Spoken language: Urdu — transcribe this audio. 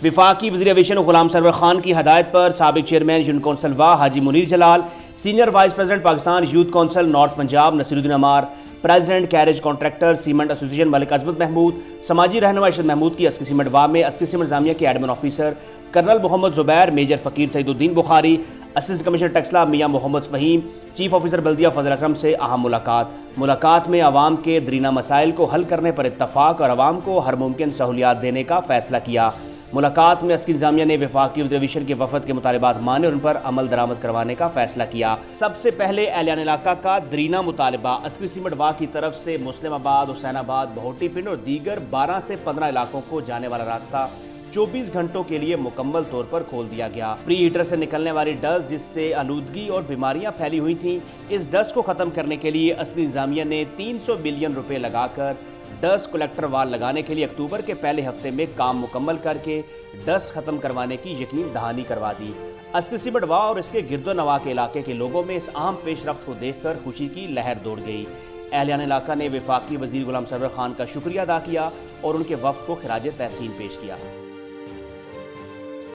وفاقی وزیر ایویشن غلام سرور خان کی ہدایت پر سابق chairman union council Wah Haji Munir Jalal, senior vice president Pakistan youth council north Punjab Nasir uddin Ammar, president carriage contractor cement association ملک عظمت محمود، سماجی رہنما ارشد محمود کی عسکری سیمنٹ واہ میں عسکری سیمنٹ انتظامیہ کے ایڈمن آفیسر کرنل محمد زبیر، میجر فقیر سعید الدین بخاری، اسسٹنٹ کمشنر ٹیکسلا میاں محمد فہیم، چیف آفیسر بلدیہ فضل اکرم سے اہم ملاقات میں عوام کے درینہ مسائل کو حل کرنے پر اتفاق اور عوام کو ہر ممکن سہولیات دینے کا فیصلہ کیا۔ ملاقات میں عسکری انتظامیہ نے وفاقی وزیر ایویشن کے وفد کے مطالبات مانے اور ان پر عمل درآمد کروانے کا فیصلہ کیا۔ سب سے پہلے اہلیان علاقہ کا درینہ مطالبہ عسکری سیمنٹ واہ کی طرف سے مسلم آباد، حسین آباد، بہوٹی پنڈ اور دیگر 12 سے 15 علاقوں کو جانے والا راستہ 24 گھنٹوں کے لیے مکمل طور پر کھول دیا گیا۔ پری ہیٹر سے نکلنے والی ڈسٹ جس سے آلودگی اور بیماریاں پھیلی ہوئی تھیں، اس ڈسٹ کو ختم کرنے کے لیے عسکری انتظامیہ نے 300 بلین روپے لگا کر ڈسٹ کلیکٹر وال لگانے کے لیے اکتوبر کے پہلے ہفتے میں کام مکمل کر کے ڈسٹ ختم کروانے کی یقین دہانی کروا دی۔ عسکری سیمنٹ واہ اور اس کے گرد و نواح کے علاقے کے لوگوں میں اس اہم پیش رفت کو دیکھ کر خوشی کی لہر دوڑ گئی۔ اہلیان علاقہ نے وفاقی وزیر غلام سرور خان کا شکریہ ادا کیا اور ان کے وفد کو خراج تحسین پیش کیا۔